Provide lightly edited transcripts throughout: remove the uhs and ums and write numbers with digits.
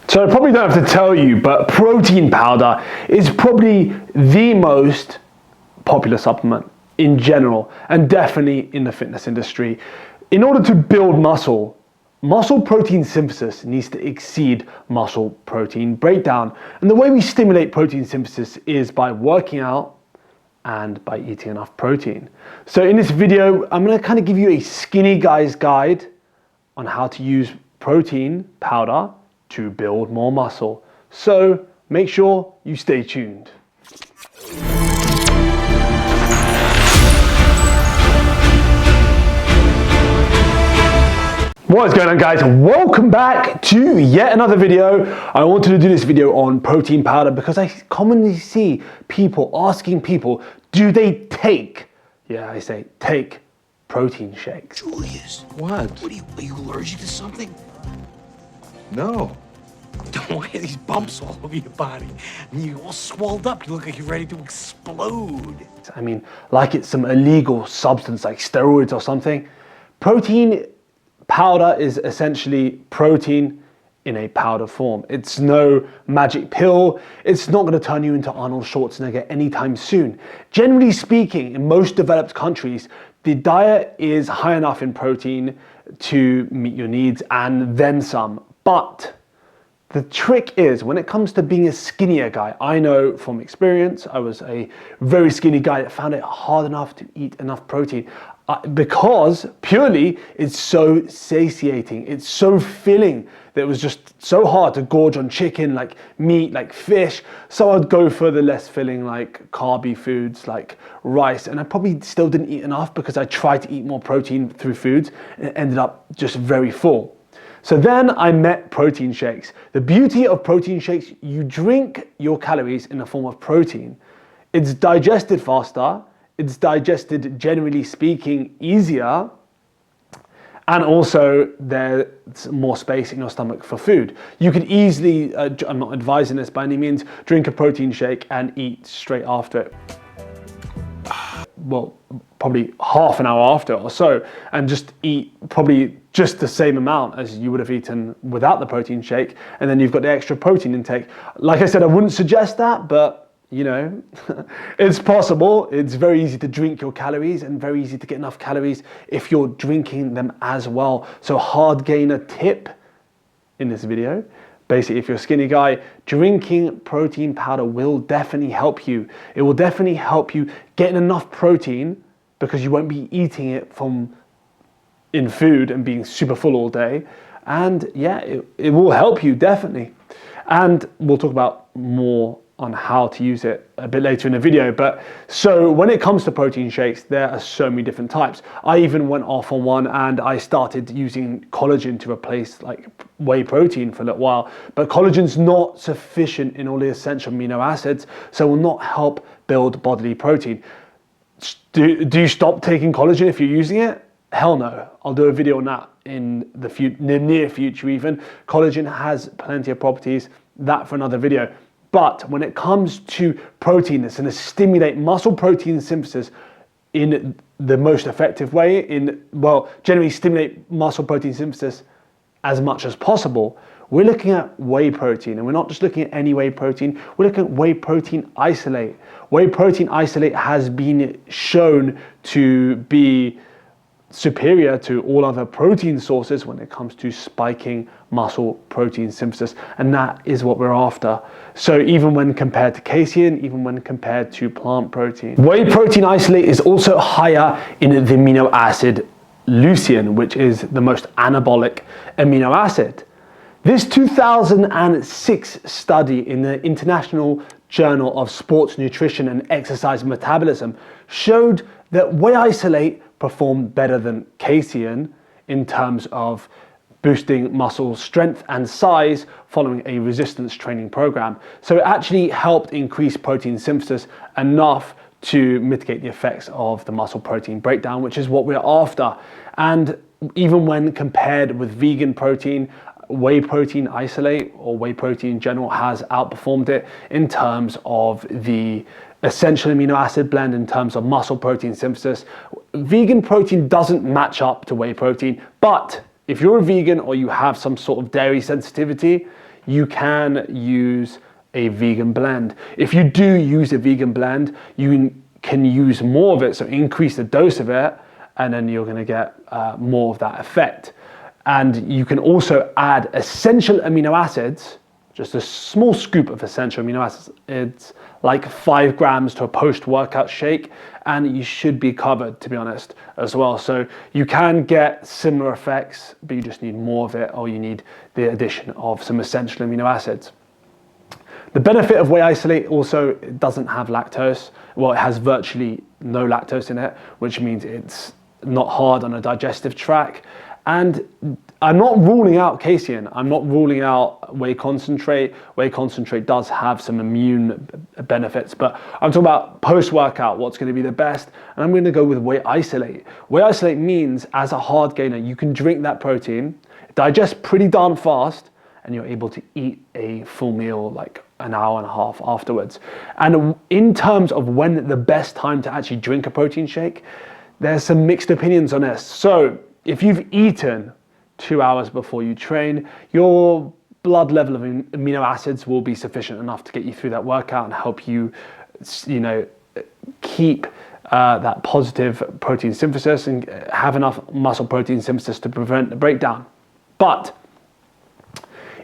So I probably don't have to tell you, but protein powder is probably the most popular supplement in general, and definitely in the fitness industry. In order to build muscle, muscle protein synthesis needs to exceed muscle protein breakdown. And the way we stimulate protein synthesis is by working out and by eating enough protein. So in this video, I'm going to kind of give you a skinny guy's guide on how to use protein powder to build more muscle. So make sure you stay tuned. What is going on, guys? Welcome back to yet another video. I wanted to do this video on protein powder because I commonly see people asking people, do they take, yeah, I say take protein shakes? Julius. What? Are you allergic to something? No. Why are these bumps all over your body? And you're all swelled up. You look like you're ready to explode. I mean, like it's some illegal substance like steroids or something. Protein powder is essentially protein in a powder form. It's no magic pill. It's not going to turn you into Arnold Schwarzenegger anytime soon. Generally speaking, in most developed countries, the diet is high enough in protein to meet your needs and then some. But the trick is, when it comes to being a skinnier guy, I know from experience, I was a very skinny guy that found it hard enough to eat enough protein because purely it's so satiating, it's so filling that it was just so hard to gorge on chicken, like meat, like fish. So I'd go for the less filling, like carby foods, like rice. And I probably still didn't eat enough because I tried to eat more protein through foods and it ended up just very full. So then I met protein shakes. The beauty of protein shakes, you drink your calories in the form of protein. It's digested faster, it's digested, generally speaking, easier, and also there's more space in your stomach for food. You could easily, I'm not advising this by any means, drink a protein shake and eat straight after it. Well, probably half an hour after or so, and just eat probably just the same amount as you would have eaten without the protein shake, and then you've got the extra protein intake. Like I said, I wouldn't suggest that, but you know, it's possible. It's very easy to drink your calories and very easy to get enough calories if you're drinking them as well. So hard gainer tip in this video. Basically, if you're a skinny guy, drinking protein powder will definitely help you. It will definitely help you getting enough protein because you won't be eating it in food and being super full all day. And yeah, it will help you definitely. And we'll talk about more on how to use it a bit later in the video. But so when it comes to protein shakes, there are so many different types. I even went off on one and I started using collagen to replace like whey protein for a little while. But collagen's not sufficient in all the essential amino acids, so will not help build bodily protein. Do you stop taking collagen if you're using it? Hell no. I'll do a video on that in the near future even. Collagen has plenty of properties, that for another video. But when it comes to protein, it's going to stimulate muscle protein synthesis in the most effective way, generally stimulate muscle protein synthesis as much as possible. We're looking at whey protein, and we're not just looking at any whey protein, we're looking at whey protein isolate. Whey protein isolate has been shown to be superior to all other protein sources when it comes to spiking muscle protein synthesis, and that is what we're after. So even when compared to casein, even when compared to plant protein. Whey protein isolate is also higher in the amino acid leucine, which is the most anabolic amino acid. This 2006 study in the International Journal of Sports Nutrition and Exercise Metabolism showed that whey isolate performed better than casein in terms of boosting muscle strength and size following a resistance training program. So it actually helped increase protein synthesis enough to mitigate the effects of the muscle protein breakdown, which is what we're after. And even when compared with vegan protein, whey protein isolate or whey protein in general has outperformed it in terms of the essential amino acid blend, in terms of muscle protein synthesis. Vegan protein doesn't match up to whey protein, but if you're a vegan or you have some sort of dairy sensitivity, you can use a vegan blend. If you do use a vegan blend, you can use more of it, so increase the dose of it, and then you're going to get more of that effect. And you can also add essential amino acids, just a small scoop of essential amino acids. It's like 5 grams to a post-workout shake, and you should be covered, to be honest, as well. So you can get similar effects, but you just need more of it, or you need the addition of some essential amino acids. The benefit of whey isolate also, it doesn't have lactose. Well, it has virtually no lactose in it, which means it's not hard on a digestive tract. And I'm not ruling out casein. I'm not ruling out whey concentrate. Whey concentrate does have some immune benefits, but I'm talking about post-workout, what's going to be the best. And I'm going to go with whey isolate. Whey isolate means, as a hard gainer, you can drink that protein, digest pretty darn fast, and you're able to eat a full meal like an hour and a half afterwards. And in terms of when the best time to actually drink a protein shake, there's some mixed opinions on this. So if you've eaten 2 hours before you train, your blood level of amino acids will be sufficient enough to get you through that workout and help you, keep that positive protein synthesis and have enough muscle protein synthesis to prevent the breakdown. But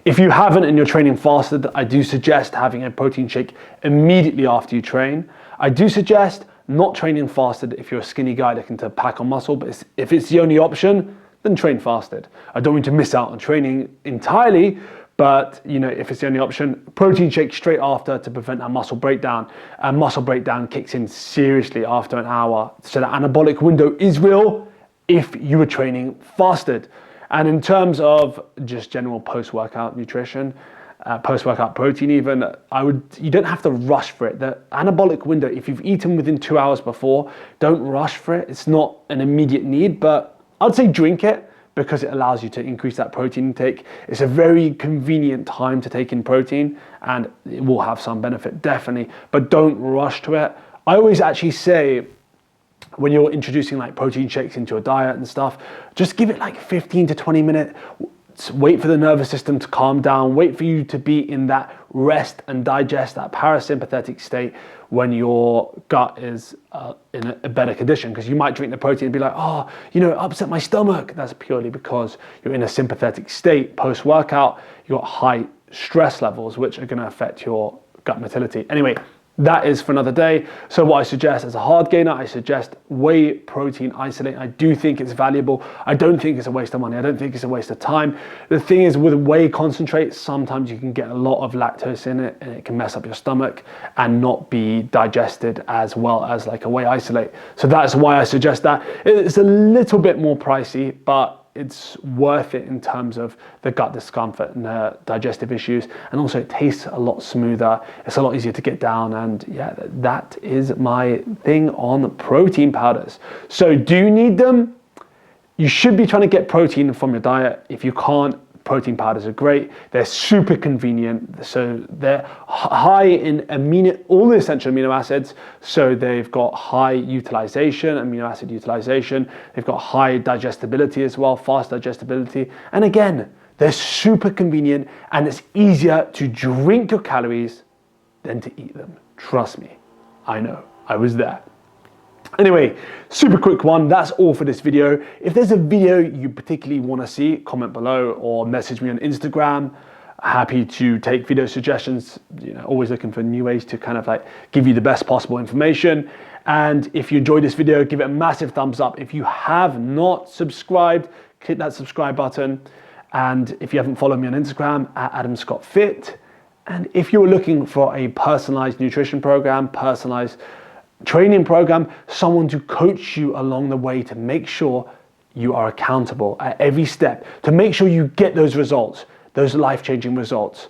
if you haven't and you're training fasted, I do suggest having a protein shake immediately after you train. I do suggest not training fasted if you're a skinny guy looking to pack on muscle, but if it's the only option, then train fasted. I don't want you to miss out on training entirely, but if it's the only option, protein shake straight after to prevent that muscle breakdown. And muscle breakdown kicks in seriously after an hour. So the anabolic window is real if you were training fasted. And in terms of just general post-workout nutrition, post-workout protein even, you don't have to rush for it. The anabolic window, if you've eaten within 2 hours before, don't rush for it. It's not an immediate need, but I'd say drink it because it allows you to increase that protein intake. It's a very convenient time to take in protein, and it will have some benefit, definitely, but don't rush to it. I always actually say, when you're introducing like protein shakes into your diet and stuff, just give it like 15 to 20 minutes. Wait for the nervous system to calm down. Wait for you to be in that rest and digest, that parasympathetic state when your gut is in a better condition. Because you might drink the protein and be like, upset my stomach. That's purely because you're in a sympathetic state post-workout. You've got high stress levels, which are going to affect your gut motility. Anyway, that is for another day. So what I suggest as a hard gainer, I suggest whey protein isolate. I do think it's valuable. I don't think it's a waste of money. I don't think it's a waste of time. The thing is, with whey concentrate, sometimes you can get a lot of lactose in it and it can mess up your stomach and not be digested as well as like a whey isolate. So that's why I suggest that. It's a little bit more pricey, but it's worth it in terms of the gut discomfort and the digestive issues, and also it tastes a lot smoother. It's a lot easier to get down, and yeah, that is my thing on protein powders. So do you need them? You should be trying to get protein from your diet. If you can't, protein powders are great. They're super convenient. So they're high in all the essential amino acids. So they've got high utilization, amino acid utilization. They've got high digestibility as well, fast digestibility. And again, they're super convenient, and it's easier to drink your calories than to eat them. Trust me, I know, I was there. Anyway, super quick one. That's all for this video. If there's a video you particularly want to see, comment below or message me on Instagram. Happy to take video suggestions. Always looking for new ways to kind of like give you the best possible information. And if you enjoyed this video, give it a massive thumbs up. If you have not subscribed, click that subscribe button. And if you haven't followed me on Instagram, @AdamScottFit. And if you're looking for a personalized nutrition program, personalized training program, someone to coach you along the way to make sure you are accountable at every step, to make sure you get those results, those life-changing results,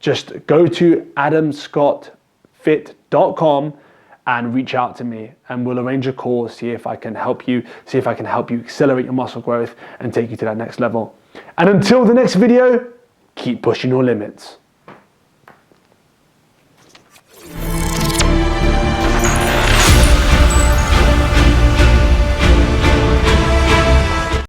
just go to adamscottfit.com and reach out to me, and we'll arrange a call, see if I can help you accelerate your muscle growth and take you to that next level. And until the next video, keep pushing your limits.